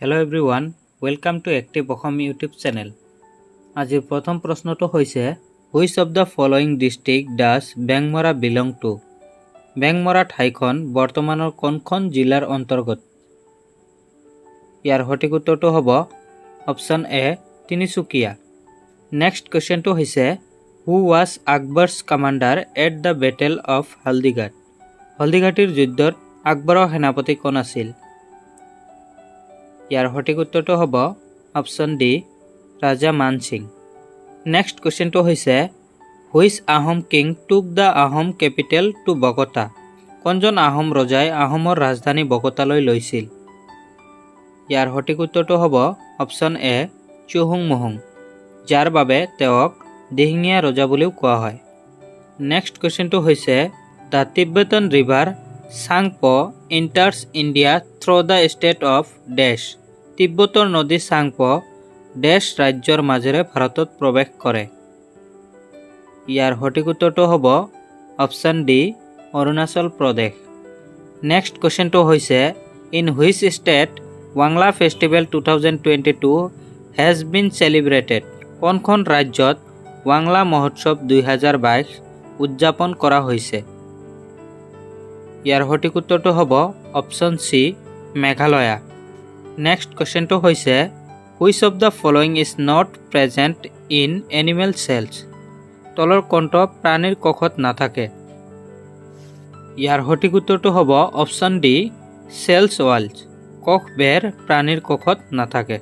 Hello everyone, welcome to Active Ohom YouTube channel. আজিৰ প্ৰথম প্ৰশ্নটো হৈছে Which of the following district does Bengmara belong to? Bengmara ঠাইখন বৰ্তমানৰ কোনখন জিলাৰ অন্তৰ্গত? ইয়াৰ সঠিক উত্তৰটো হ'ব অপচন এ তিনিচুকীয়া। নেক্সট কোৱেশ্চনটো হৈছে Who was Akbar's commander at the Battle of Haldighati? হলদিঘাটিৰ যুদ্ধত আকবৰৰ সেনাপতি কোন আছিল? ইয়াৰ সঠিক উত্তৰটো হ'ব অপচন ডি ৰাজা মান সিং। নেক্সট কোৱেশ্চনটো হৈছে Which Ahom king took the Ahom capital to Bogota? কোনজন আহোম ৰজাই আহোমৰ ৰাজধানী বগতালৈ লৈছিল? ইয়াৰ সঠিক উত্তৰটো হ'ব অপচন এ চুহুংমুহুং, যাৰ বাবে তেওঁক দিহিঙীয়া ৰজা বুলিও কোৱা হয়। নেক্সট কোৱেশ্চনটো হৈছে The Tibetan river Tsangpo enters India through the state of Dash. তিব্বতৰ নদী চাংপো ডেশ ৰাজ্যৰ মাজেৰে ভাৰতত প্ৰৱেশ কৰে। ইয়াৰ সঠিক উত্তৰটো হ'ব option D Arunachal Pradesh. Next কোৱেশ্চনটো হৈছে In which state Wangla Festival 2022 has been celebrated? কোনখন ৰাজ্যত ৱাংলা মহোৎসৱ 2022 উদযাপন কৰা হৈছে? ইয়াৰ সঠিক উত্তৰটো হ'ব অপচন সি মেঘালয়া। নেক্সট কোৱেশ্চনটো হৈছে Which of the following is not present in animal cells? তলৰ কোনটো প্ৰাণীৰ কোষত নাথাকে? ইয়াৰ সঠিক উত্তৰটো হ'ব অপচন ডি চেলছ ৱালছ, কোষ বেৰ প্ৰাণীৰ কোষত নাথাকে।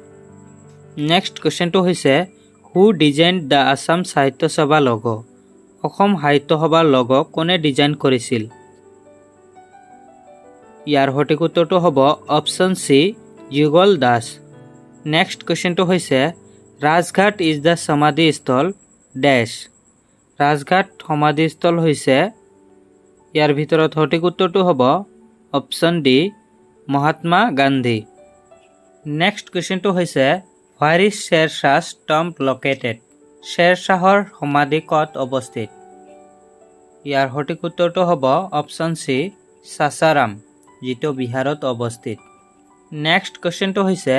নেক্সট কোৱেশ্চনটো হৈছে Who designed the Assam সাহিত্য সভা logo? অসম সাহিত্য সভাৰ logo কোনে ডিজাইন কৰিছিল? ইয়াৰ সঠিক উত্তৰটো হ'ব অপচন সি যুগল দাস। নেক্সট কোৱেশ্চনটো হৈছে ৰাজঘাট ইজ দ্য সমাধিস্থল ডেশ। ৰাজঘাট সমাধিস্থল হৈছে ইয়াৰ ভিতৰত সঠিক উত্তৰটো হ'ব option D Mahatma Gandhi. Next কুৱেশ্যনটো হৈছে হোৱাৰ ইজ শ্বেৰশ্বাহ's tomb located? শ্বেৰশ্বাহৰ সমাধি ক'ত অৱস্থিত? ইয়াৰ সঠিক উত্তৰটো হ'ব অপচন চি সাসাৰাম, যিটো বিহাৰত অৱস্থিত। নেক্সট কুৱেশ্যনটো হৈছে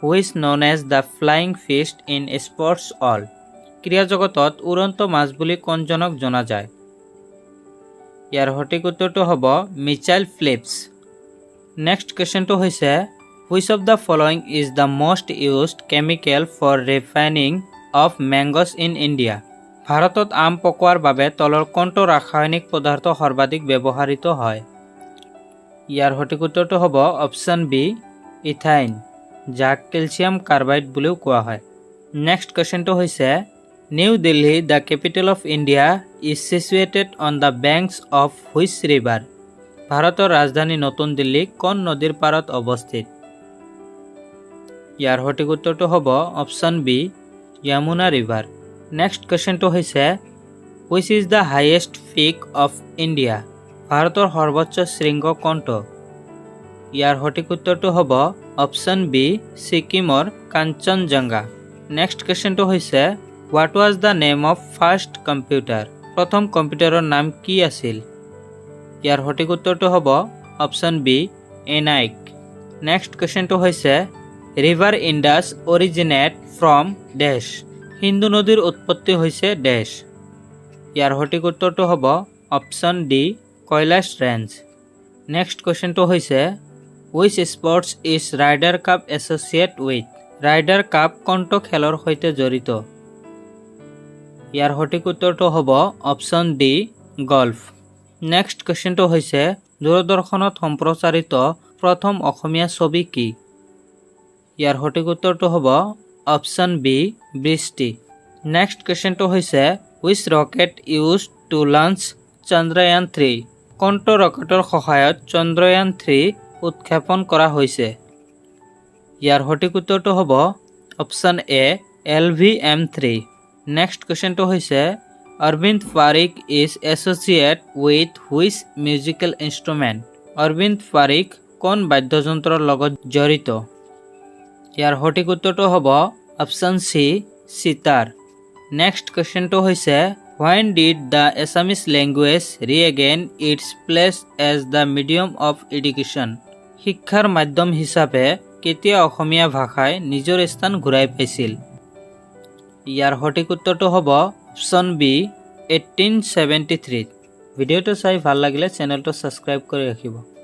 which known as the flying fish in sports all? ক্ৰীড়া জগতত উড়ন্ত মাছ বুলি কোনজনক জনা যায়? ইয়াৰ সঠিক উত্তৰটো হ'ব মিচেল ফিলিপছ। নেক্সট কুৱেশ্যনটো হৈছে which of the following is the most used chemical for refining of mangoes in India? ভাৰতত আম পকোৱাৰ বাবে তলৰ কোনটো ৰাসায়নিক পদাৰ্থ সৰ্বাধিক ব্যৱহৃত হয়? ইয়াৰ সঠিক উত্তৰটো হ'ব অপচন বি ইথাইন, যাক কেলছিয়াম কাৰ্বাইড বুলিও কোৱা হয়। নেক্সট কুৱেশ্যনটো হৈছে New Delhi the capital of India is situated on the banks of which river? ভাৰতৰ ৰাজধানী নতুন দিল্লী কোন নদীৰ পাৰত অৱস্থিত? ইয়াৰ সঠিক উত্তৰটো হ'ব অপচন বি য়ামুনা ৰিভাৰ। নেক্সট কুৱেশ্যনটো হৈছে which is the highest peak of India? ভাৰতৰ সৰ্বোচ্চ শৃংগ কোনটো? ইয়াৰ সঠিক উত্তৰটো হ'ব অপচন বি ছিকিমৰ কাঞ্চনজংঘা। নেক্সট কুৱেশ্যনটো হৈছে what was the name of first computer? প্ৰথম কম্পিউটাৰৰ নাম কি আছিল? ইয়াৰ সঠিক উত্তৰটো হ'ব অপচন বি এনাইক। নেক্সট কুৱেশ্যনটো হৈছে ৰিভাৰ ইণ্ডাছ অৰিজিনেট ফ্ৰম ডেশ? সিন্ধু নদীৰ উৎপত্তি হৈছে ডেশ? ইয়াৰ সঠিক উত্তৰটো হ'ব option D Kailash range. Next কুৱেশ্যনটো হৈছে which sports is Ryder cup associated with? Ryder cup কোনটো খেলৰ সৈতে জড়িত? ইয়াৰ সঠিক উত্তৰটো হ'ব অপচন ডি গল্ফ। নেক্সট কুৱেশ্যনটো হৈছে দূৰদৰ্শনত সম্প্ৰচাৰিত প্ৰথম অসমীয়া ছবি কি? ইয়াৰ সঠিক উত্তৰটো হ'ব অপচন বি বৃষ্টি। নেক্সট কুৱেশ্যনটো হৈছে which rocket use to launch Chandrayaan 3? কোনটো ৰকেটৰ সহায়ত চন্দ্ৰয়ান 3 উৎক্ষেপণ কৰা হৈছে? ইয়াৰ সঠিক উত্তৰটো হ'ব অপচন এ LVM-3। নেক্সট কুৱেশ্যনটো হৈছে Arvind Parikh is associated with which musical instrument? Arvind Parikh কোন বাদ্যযন্ত্ৰৰ লগত জড়িত? ইয়াৰ সঠিক উত্তৰটো হ'ব অপচন চি চিতাৰ। নেক্সট কুৱেশ্যনটো হৈছে when did the Assamese language regain its place as the medium of education? শিক্ষাৰ মাধ্যম হিচাপে কেতিয়া অসমীয়া ভাষাই নিজৰ স্থান ঘূৰাই পাইছিল? ইয়াৰ সঠিক উত্তৰটো হ'ব অপশ্যন বি 1873। ভিডিঅ'টো চাই ভাল লাগিলে চেনেলটো ছাবস্ক্ৰাইব কৰি ৰাখিব।